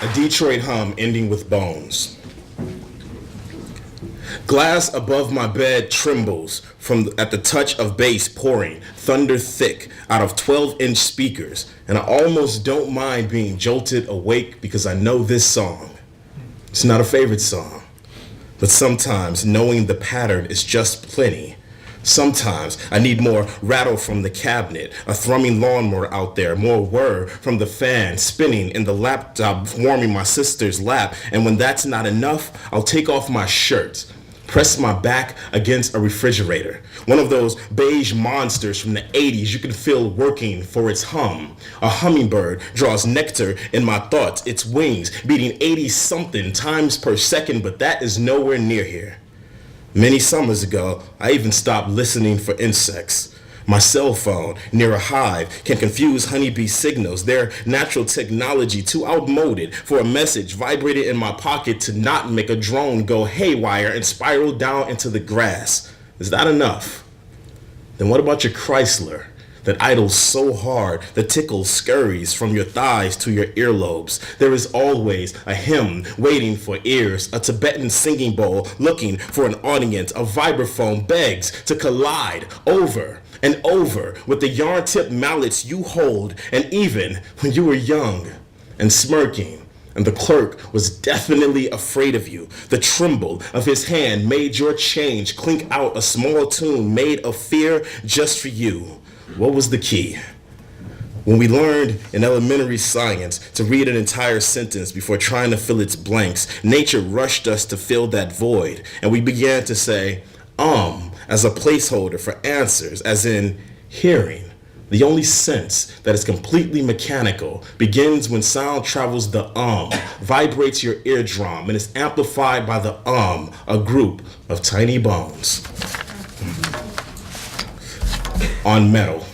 A Detroit hum ending with bones. Glass above my bed trembles at the touch of bass pouring, thunder thick, out of 12-inch speakers, and I almost don't mind being jolted awake because I know this song. It's not a favorite song, but sometimes knowing the pattern is just plenty. Sometimes I need more rattle from the cabinet, a thrumming lawnmower out there, more whir from the fan spinning in the laptop warming my sister's lap, and when that's not enough, I'll take off my shirt, press my back against a refrigerator, one of those beige monsters from the 80s you can feel working for its hum. A hummingbird draws nectar in my thoughts, its wings beating 80-something times per second, but that is nowhere near here. Many summers ago, I even stopped listening for insects. My cell phone, near a hive, can confuse honeybee signals. Their natural technology too outmoded for a message vibrated in my pocket to not make a drone go haywire and spiral down into the grass. Is that enough? Then what about your Chrysler that idles so hard the tickle scurries from your thighs to your earlobes? There is always a hymn waiting for ears, a Tibetan singing bowl looking for an audience, a vibraphone begs to collide over and over with the yarn-tip mallets you hold, and even when you were young and smirking, and the clerk was definitely afraid of you, the tremble of his hand made your change clink out a small tune made of fear just for you. What was the key? When we learned in elementary science to read an entire sentence before trying to fill its blanks, nature rushed us to fill that void, and we began to say, as a placeholder for answers, as in hearing. The only sense that is completely mechanical begins when sound travels the vibrates your eardrum, and is amplified by the a group of tiny bones. On metal.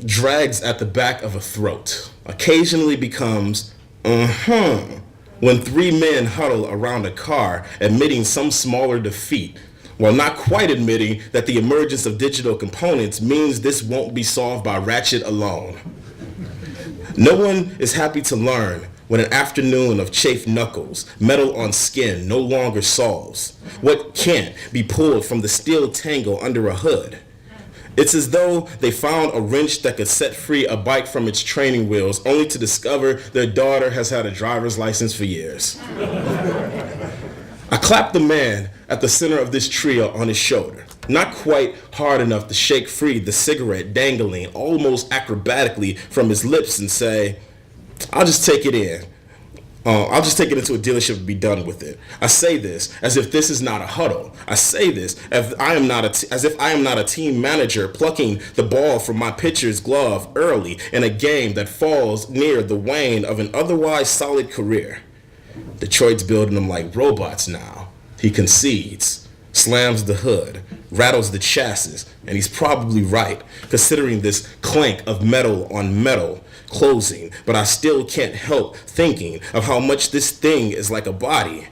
Drags at the back of a throat. Occasionally becomes when three men huddle around a car, admitting some smaller defeat, while not quite admitting that the emergence of digital components means this won't be solved by Ratchet alone. No one is happy to learn when an afternoon of chafed knuckles, metal on skin, no longer solves what can't be pulled from the steel tangle under a hood. It's as though they found a wrench that could set free a bike from its training wheels, only to discover their daughter has had a driver's license for years. I clapped the man at the center of this trio on his shoulder, not quite hard enough to shake free the cigarette dangling almost acrobatically from his lips and say, I'll just take it in. I'll just take it into a dealership and be done with it. I say this as if this is not a huddle. I say this as if I am not a team manager plucking the ball from my pitcher's glove early in a game that falls near the wane of an otherwise solid career. Detroit's building them like robots now. He concedes, slams the hood, rattles the chassis, and he's probably right, considering this clank of metal on metal closing, but I still can't help thinking of how much this thing is like a body.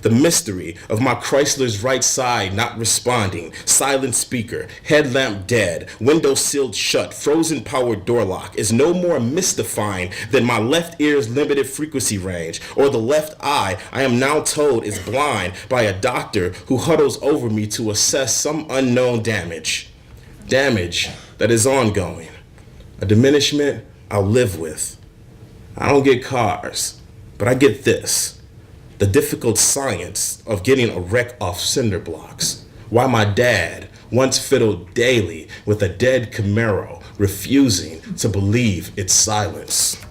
The mystery of my Chrysler's right side not responding, silent speaker, headlamp dead, window sealed shut, frozen power door lock is no more mystifying than my left ear's limited frequency range, or the left eye I am now told is blind by a doctor who huddles over me to assess some unknown damage. Damage that is ongoing. A diminishment I'll live with. I don't get cars, but I get this. The difficult science of getting a wreck off cinder blocks. Why my dad once fiddled daily with a dead Camaro, refusing to believe its silence.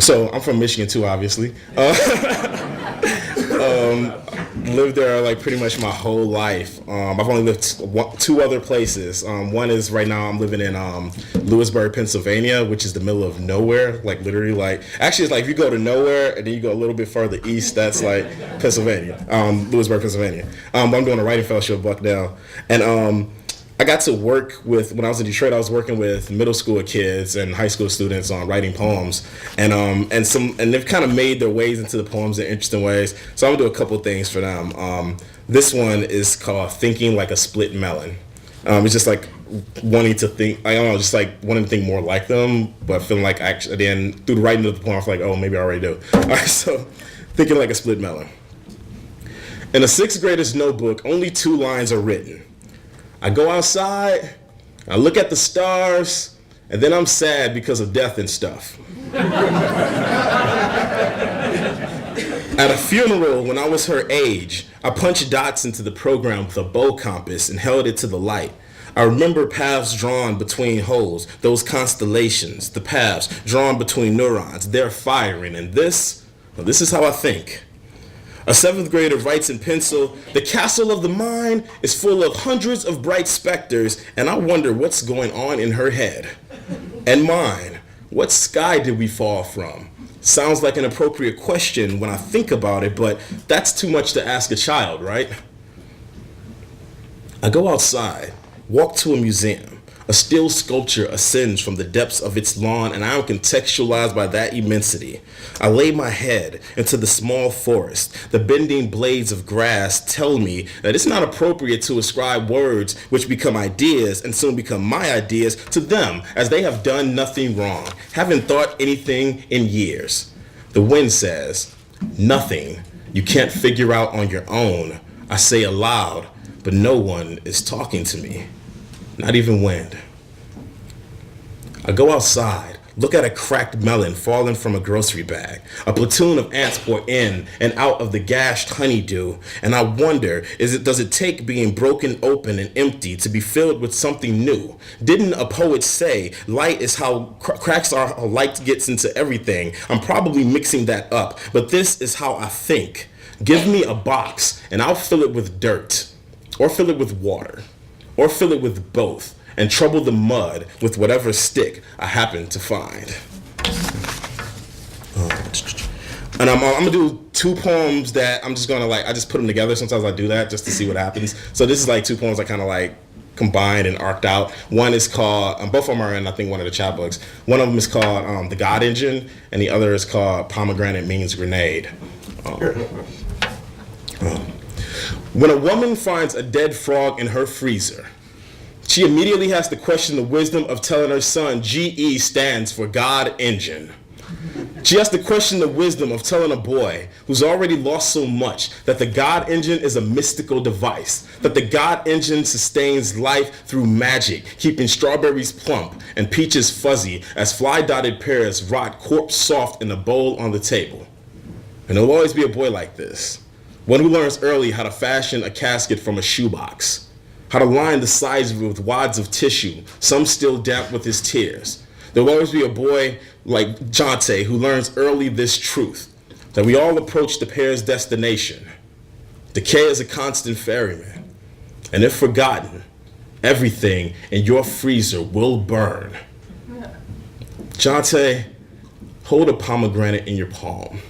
So I'm from Michigan too, obviously. Lived there like pretty much my whole life. I've only lived two other places. One is right now I'm living in Lewisburg, Pennsylvania, which is the middle of nowhere. Like literally, actually it's like if you go to nowhere and then you go a little bit further east, that's like Pennsylvania, Lewisburg, Pennsylvania. I'm doing a writing fellowship at Bucknell, and I got to work with, when I was in Detroit, I was working with middle school kids and high school students on writing poems, and they've kind of made their ways into the poems in interesting ways. So I'm gonna do a couple things for them. This one is called "Thinking Like a Split Melon." It's just like wanting to think, I don't know, just like wanting to think more like them, but feeling like actually, then through the writing of the poem, I feel like, oh, maybe I already do. All right, so thinking like a split melon. In a sixth grader's notebook, only 2 lines are written. I go outside, I look at the stars, and then I'm sad because of death and stuff. At a funeral when I was her age, I punched dots into the program with a bow compass and held it to the light. I remember paths drawn between holes, those constellations, the paths drawn between neurons. They're firing, and this is how I think. A 7th grader writes in pencil, "The castle of the mind is full of hundreds of bright specters, and I wonder what's going on in her head. And mine, what sky did we fall from?" Sounds like an appropriate question when I think about it, but that's too much to ask a child, right? I go outside, walk to a museum. A steel sculpture ascends from the depths of its lawn, and I am contextualized by that immensity. I lay my head into the small forest. The bending blades of grass tell me that it's not appropriate to ascribe words which become ideas and soon become my ideas to them, as they have done nothing wrong, haven't thought anything in years. The wind says, "Nothing you can't figure out on your own." I say aloud, but no one is talking to me. Not even wind. I go outside, look at a cracked melon falling from a grocery bag. A platoon of ants pour in and out of the gashed honeydew, and I wonder, does it take being broken open and empty to be filled with something new? Didn't a poet say, light is how cracks are how light gets into everything? I'm probably mixing that up, but this is how I think. Give me a box, and I'll fill it with dirt, or fill it with water, or fill it with both, and trouble the mud with whatever stick I happen to find. And I'm gonna do 2 poems that I'm just gonna I just put them together. Sometimes I do that just to see what happens. So this is like 2 poems I kind of combined and arced out. One is called, both of them are in, I think, one of the chapbooks. One of them is called The God Engine, and the other is called Pomegranate Means Grenade. When a woman finds a dead frog in her freezer, she immediately has to question the wisdom of telling her son GE stands for God Engine. She has to question the wisdom of telling a boy who's already lost so much that the God Engine is a mystical device, that the God Engine sustains life through magic, keeping strawberries plump and peaches fuzzy as fly-dotted pears rot corpse soft in a bowl on the table. And there'll always be a boy like this. One who learns early how to fashion a casket from a shoebox, how to line the sides of it with wads of tissue, some still damp with his tears. There will always be a boy like Jonte who learns early this truth, that we all approach the pair's destination. Decay is a constant ferryman, and if forgotten, everything in your freezer will burn. Jonte, hold a pomegranate in your palm.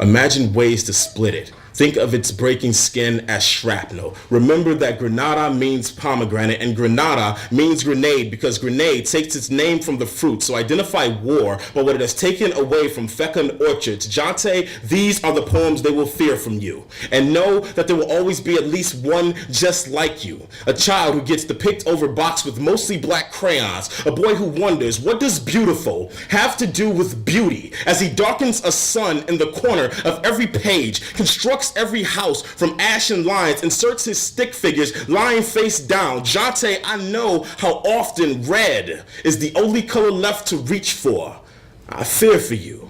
Imagine ways to split it. Think of its breaking skin as shrapnel. Remember that Granada means pomegranate and Granada means grenade because grenade takes its name from the fruit. So identify war, but what it has taken away from fecund orchards. Jonte, these are the poems they will fear from you. And know that there will always be at least one just like you. A child who gets the picked over box with mostly black crayons. A boy who wonders, what does beautiful have to do with beauty? As he darkens a sun in the corner of every page, constructs every house from ashen lines, inserts his stick figures lying face down. Jonte, I know how often red is the only color left to reach for. I fear for you.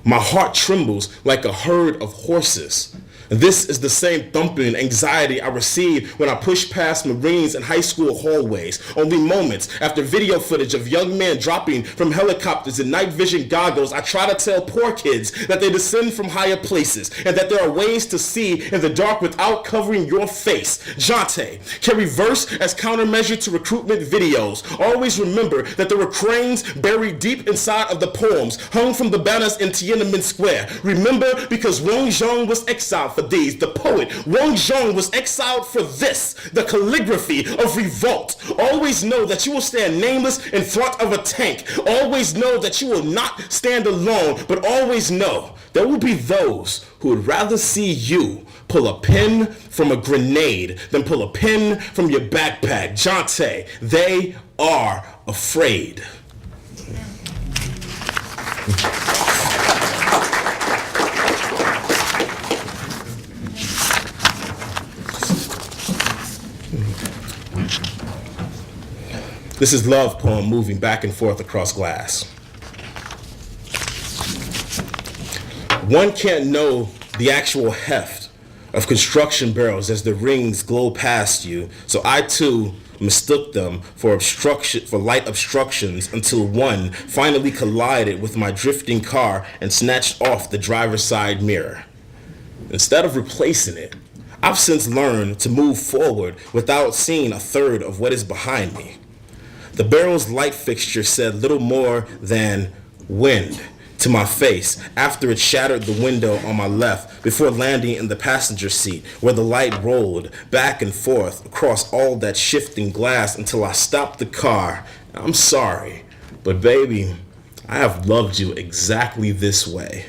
My heart trembles like a herd of horses. This is the same thumping anxiety I received when I pushed past Marines in high school hallways, only moments after video footage of young men dropping from helicopters in night vision goggles. I try to tell poor kids that they descend from higher places and that there are ways to see in the dark without covering your face. Jonte, carry verse as countermeasure to recruitment videos. Always remember that there were cranes buried deep inside of the poems hung from the banners in Tiananmen Square. Remember because Wang Zhong was exiled for Thucydides, the poet, Wang Zhong was exiled for this, the calligraphy of revolt. Always know that you will stand nameless in front of a tank. Always know that you will not stand alone, but always know there will be those who would rather see you pull a pin from a grenade than pull a pin from your backpack. Jonte, they are afraid. This is love poem moving back and forth across glass. One can't know the actual heft of construction barrels as the rings glow past you, so I too mistook them for light obstructions until one finally collided with my drifting car and snatched off the driver's side mirror. Instead of replacing it, I've since learned to move forward without seeing a third of what is behind me. The barrel's light fixture said little more than wind to my face after it shattered the window on my left before landing in the passenger seat, where the light rolled back and forth across all that shifting glass until I stopped the car. I'm sorry, but baby, I have loved you exactly this way.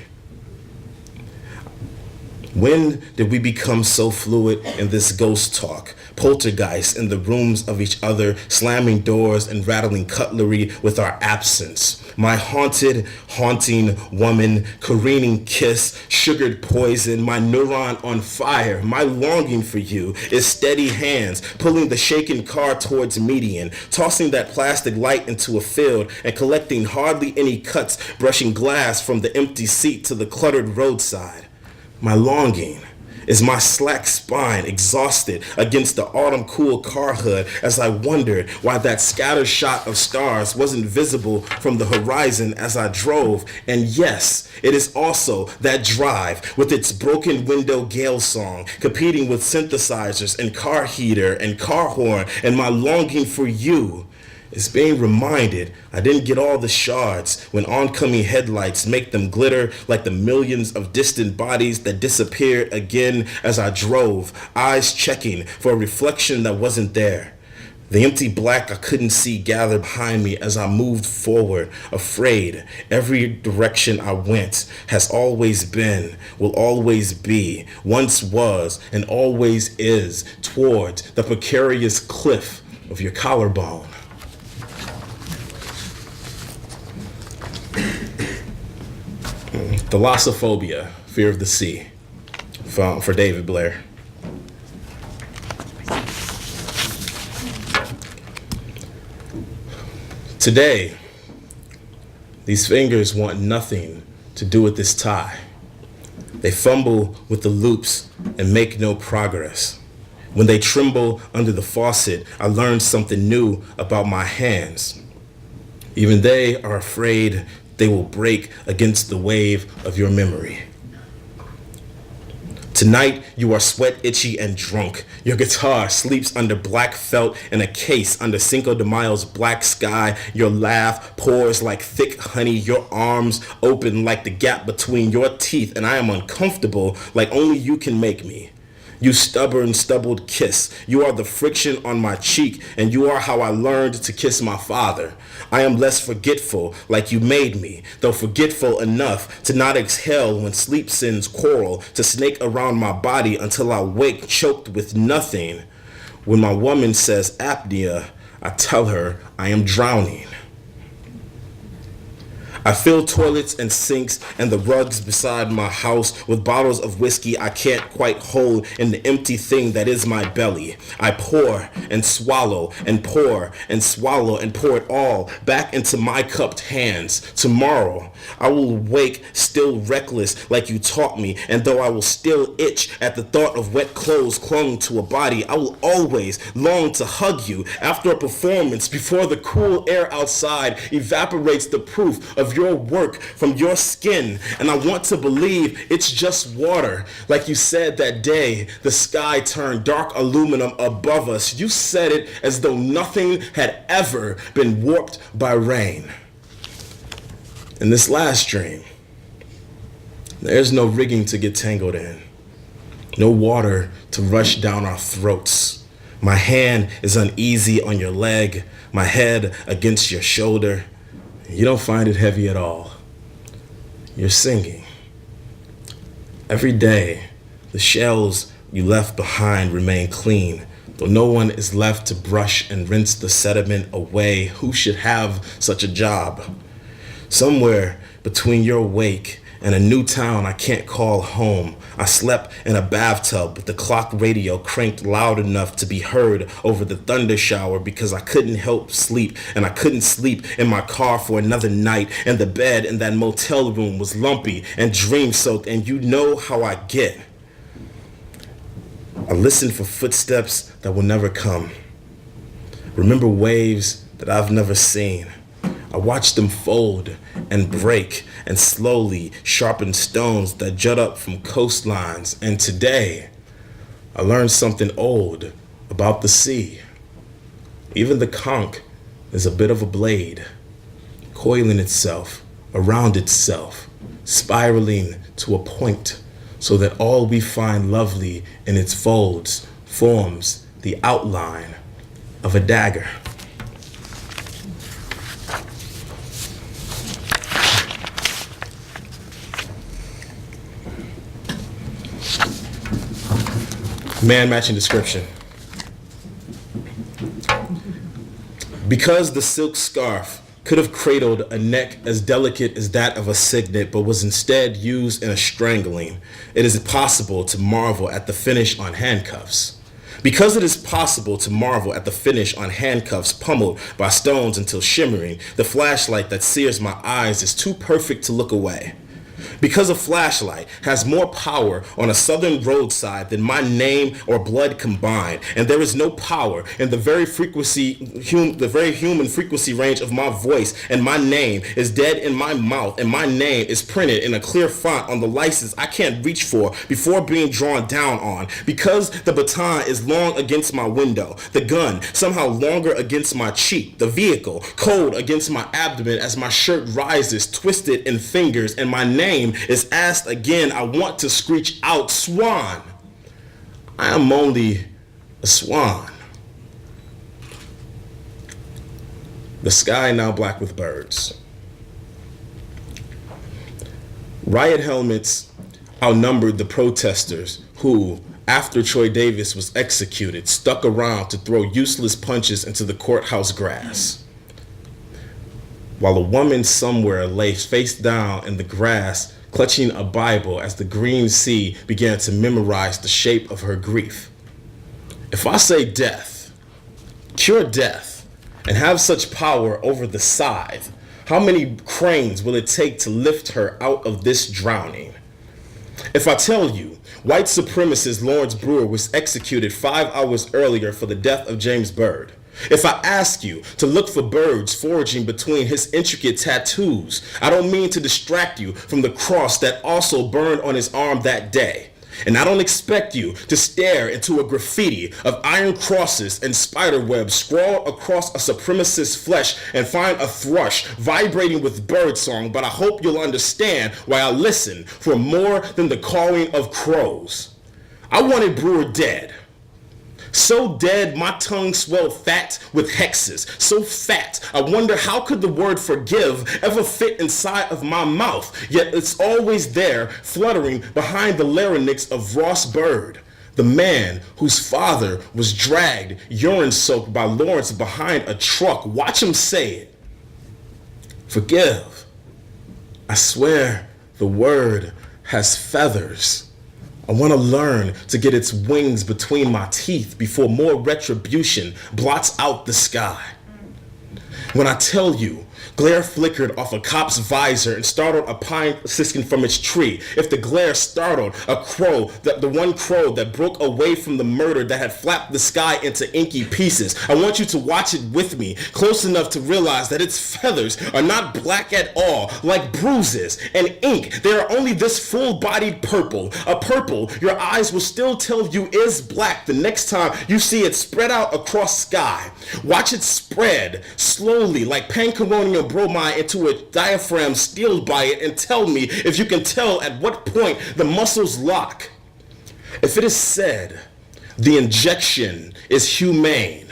When did we become so fluid in this ghost talk? Poltergeists in the rooms of each other, slamming doors and rattling cutlery with our absence. My haunting woman, careening kiss, sugared poison, my neuron on fire. My longing for you is steady hands, pulling the shaken car towards median, tossing that plastic light into a field and collecting hardly any cuts, brushing glass from the empty seat to the cluttered roadside. My longing is my slack spine exhausted against the autumn cool car hood as I wondered why that scattered shot of stars wasn't visible from the horizon as I drove. And yes, it is also that drive with its broken window gale song, competing with synthesizers and car heater and car horn, and my longing for you is being reminded I didn't get all the shards when oncoming headlights make them glitter like the millions of distant bodies that disappeared again as I drove, eyes checking for a reflection that wasn't there. The empty black I couldn't see gathered behind me as I moved forward, afraid. Every direction I went has always been, will always be, once was, and always is, towards the precarious cliff of your collarbone. Theophobia, Fear of the Sea, for David Blair. Today, these fingers want nothing to do with this tie. They fumble with the loops and make no progress. When they tremble under the faucet, I learned something new about my hands. Even they are afraid they will break against the wave of your memory. Tonight, you are sweat itchy and drunk. Your guitar sleeps under black felt in a case under Cinco de Mayo's black sky. Your laugh pours like thick honey. Your arms open like the gap between your teeth, and I am uncomfortable like only you can make me. You stubborn, stubbled kiss. You are the friction on my cheek, and you are how I learned to kiss my father. I am less forgetful, like you made me, though forgetful enough to not exhale when sleep sends coral to snake around my body until I wake choked with nothing. When my woman says apnea, I tell her I am drowning. I fill toilets and sinks and the rugs beside my house with bottles of whiskey I can't quite hold in the empty thing that is my belly. I pour and swallow and pour and swallow and pour it all back into my cupped hands. Tomorrow, I will wake still reckless like you taught me, and though I will still itch at the thought of wet clothes clung to a body, I will always long to hug you after a performance before the cool air outside evaporates the proof of your work from your skin, and I want to believe it's just water. Like you said that day, the sky turned dark aluminum above us. You said it as though nothing had ever been warped by rain. In this last dream, there's no rigging to get tangled in. No water to rush down our throats. My hand is uneasy on your leg, my head against your shoulder. You don't find it heavy at all. You're singing. Every day, the shells you left behind remain clean, though no one is left to brush and rinse the sediment away. Who should have such a job? Somewhere between your wake and a new town I can't call home, I slept in a bathtub with the clock radio cranked loud enough to be heard over the thunder shower because I couldn't help sleep, and I couldn't sleep in my car for another night, and the bed in that motel room was lumpy and dream-soaked, and you know how I get. I listen for footsteps that will never come. Remember waves that I've never seen. I watch them fold and break and slowly sharpen stones that jut up from coastlines. And today, I learned something old about the sea. Even the conch is a bit of a blade, coiling itself around itself, spiraling to a point, so that all we find lovely in its folds forms the outline of a dagger. Man matching description. Because the silk scarf could have cradled a neck as delicate as that of a cygnet, but was instead used in a strangling, it is possible to marvel at the finish on handcuffs. Because it is possible to marvel at the finish on handcuffs pummeled by stones until shimmering, the flashlight that sears my eyes is too perfect to look away. Because a flashlight has more power on a southern roadside than my name or blood combined, and there is no power in the very human frequency range of my voice, and my name is dead in my mouth, and my name is printed in a clear font on the license I can't reach for before being drawn down on. Because the baton is long against my window, the gun somehow longer against my cheek, the vehicle cold against my abdomen as my shirt rises twisted in fingers, and my name is asked again, I want to screech out, swan. I am only a swan. The sky now black with birds. Riot helmets outnumbered the protesters who, after Troy Davis was executed, stuck around to throw useless punches into the courthouse grass. While a woman somewhere lay face down in the grass, clutching a Bible as the green sea began to memorize the shape of her grief. If I say death, cure death, and have such power over the scythe, how many cranes will it take to lift her out of this drowning? If I tell you, white supremacist Lawrence Brewer was executed 5 hours earlier for the death of James Byrd, if I ask you to look for birds foraging between his intricate tattoos, I don't mean to distract you from the cross that also burned on his arm that day. And I don't expect you to stare into a graffiti of iron crosses and spider webs scrawled across a supremacist's flesh and find a thrush vibrating with birdsong, but I hope you'll understand why I listen for more than the cawing of crows. I wanted Brewer dead. So dead, my tongue swelled fat with hexes. So fat, I wonder how could the word forgive ever fit inside of my mouth? Yet it's always there, fluttering behind the larynx of Ross Byrd, the man whose father was dragged, urine-soaked by Lawrence behind a truck. Watch him say it. Forgive. I swear the word has feathers. I want to learn to get its wings between my teeth before more retribution blots out the sky. When I tell you, glare flickered off a cop's visor and startled a pine siskin from its tree. If the glare startled a crow, the one crow that broke away from the murder that had flapped the sky into inky pieces, I want you to watch it with me, close enough to realize that its feathers are not black at all, like bruises and ink. They are only this full-bodied purple, a purple your eyes will still tell you is black the next time you see it spread out across sky. Watch it spread slowly like pancuronium bromide into a diaphragm steeled by it, and tell me if you can tell at what point the muscles lock. If it is said the injection is humane,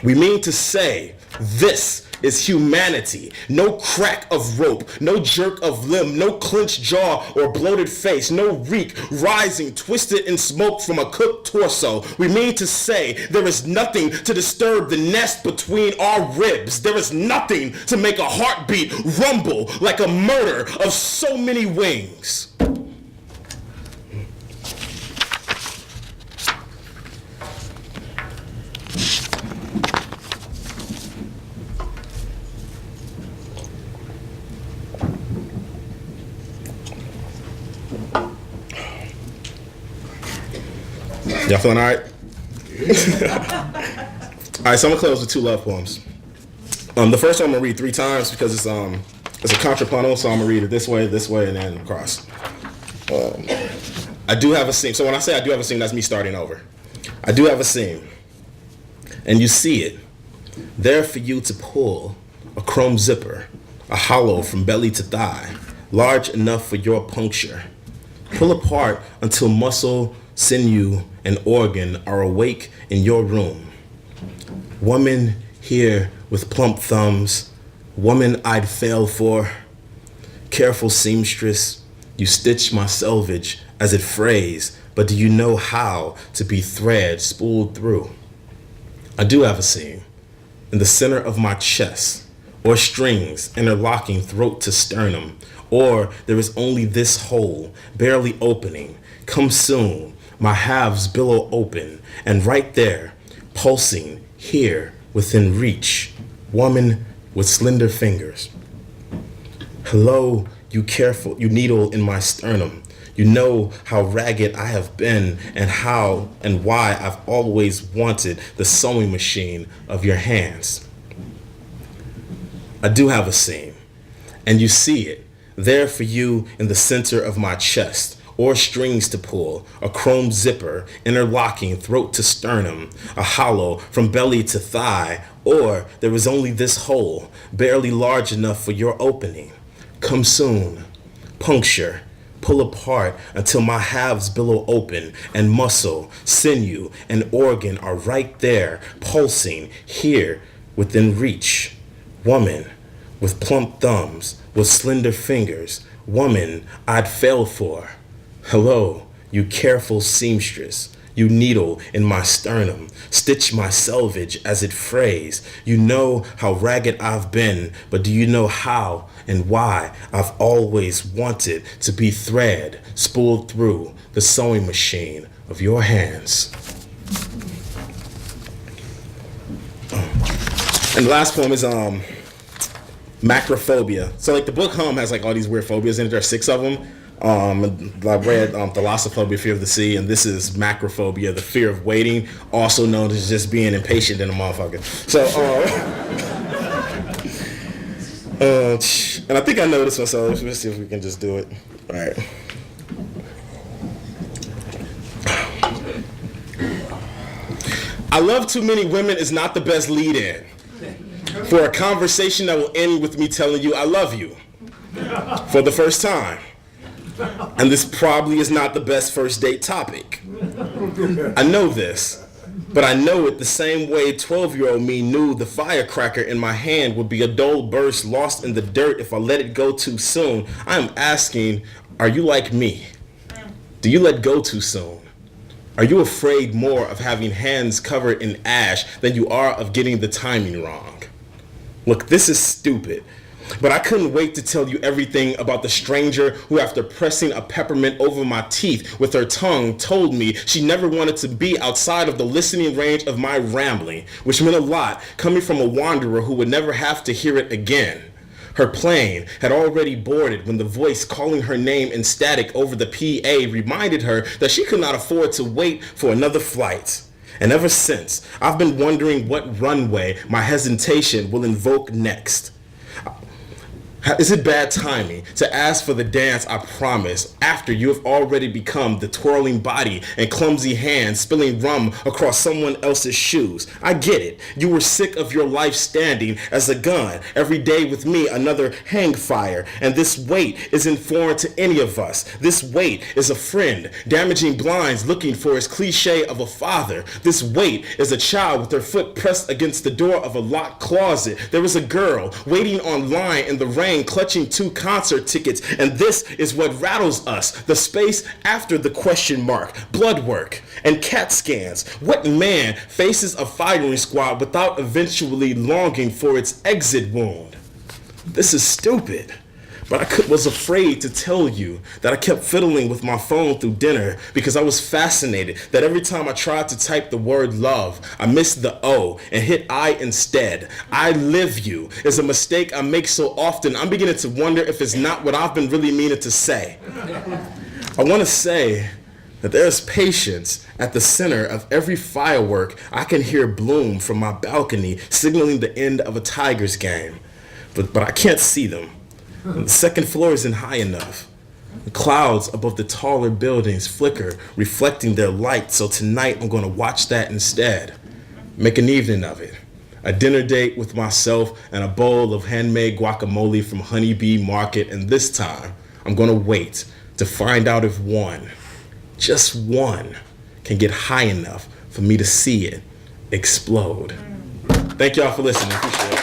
we mean to say this is humanity. No crack of rope, no jerk of limb, no clenched jaw or bloated face, no reek rising twisted in smoke from a cooked torso. We mean to say there is nothing to disturb the nest between our ribs. There is nothing to make a heartbeat rumble like a murder of so many wings. Y'all feeling all right? All right, so I'm gonna close with two love poems. The first one I'm gonna read 3 times because it's a contrapuntal, so I'm gonna read it this way, and then across. I do have a seam. So when I say I do have a seam, that's me starting over. I do have a seam, and you see it there for you to pull, a chrome zipper, a hollow from belly to thigh, large enough for your puncture. Pull apart until muscle, sinew, and organ are awake in your room. Woman here with plump thumbs, woman I'd fail for. Careful seamstress, you stitch my selvage as it frays, but do you know how to be thread spooled through? I do have a seam in the center of my chest, or strings interlocking throat to sternum, or there is only this hole, barely opening. Come soon, my halves billow open, and right there, pulsing here within reach, woman with slender fingers. Hello, you careful, you needle in my sternum. You know how ragged I have been and how and why I've always wanted the sewing machine of your hands. I do have a seam, and you see it there for you in the center of my chest, or strings to pull, a chrome zipper interlocking throat to sternum, a hollow from belly to thigh, or there is only this hole, barely large enough for your opening. Come soon, puncture, pull apart until my halves billow open, and muscle, sinew, and organ are right there, pulsing here within reach. Woman with plump thumbs, with slender fingers, woman I'd fail for. Hello, you careful seamstress, you needle in my sternum, stitch my selvage as it frays. You know how ragged I've been, but do you know how and why I've always wanted to be thread spooled through the sewing machine of your hands? And the last poem is Macrophobia. So like the book Hum has like all these weird phobias in it. There are 6 of them. I read Thalassophobia, fear of the sea, and this is macrophobia, the fear of waiting, also known as just being impatient in a motherfucker. So, and I think I know this one, so let's see if we can just do it. All right. I love too many women is not the best lead-in for a conversation that will end with me telling you I love you for the first time. And this probably is not the best first date topic. I know this, but I know it the same way 12-year-old me knew the firecracker in my hand would be a dull burst lost in the dirt if I let it go too soon. I am asking, are you like me? Do you let go too soon? Are you afraid more of having hands covered in ash than you are of getting the timing wrong? Look, this is stupid. But I couldn't wait to tell you everything about the stranger who, after pressing a peppermint over my teeth with her tongue, told me she never wanted to be outside of the listening range of my rambling, which meant a lot, coming from a wanderer who would never have to hear it again. Her plane had already boarded when the voice calling her name in static over the PA reminded her that she could not afford to wait for another flight. And ever since, I've been wondering what runway my hesitation will invoke next. Is it bad timing to ask for the dance I promised after you have already become the twirling body and clumsy hands spilling rum across someone else's shoes? I get it. You were sick of your life standing as a gun every day with me, another hang fire. And this weight isn't foreign to any of us. This weight is a friend, damaging blinds looking for his cliche of a father. This weight is a child with their foot pressed against the door of a locked closet. There is a girl waiting online in the rain, clutching 2 concert tickets, and this is what rattles us: the space after the question mark, blood work, and CAT scans. What man faces a firing squad without eventually longing for its exit wound? This is stupid. But I was afraid to tell you that I kept fiddling with my phone through dinner because I was fascinated that every time I tried to type the word love, I missed the O and hit I instead. I live you is a mistake I make so often. I'm beginning to wonder if it's not what I've been really meaning to say. I want to say that there's patience at the center of every firework I can hear bloom from my balcony, signaling the end of a Tigers game. But I can't see them. The second floor isn't high enough. The clouds above the taller buildings flicker, reflecting their light, so tonight I'm going to watch that instead. Make an evening of it. A dinner date with myself and a bowl of handmade guacamole from Honeybee Market, and this time I'm going to wait to find out if one, just one, can get high enough for me to see it explode. Thank y'all for listening. Appreciate it.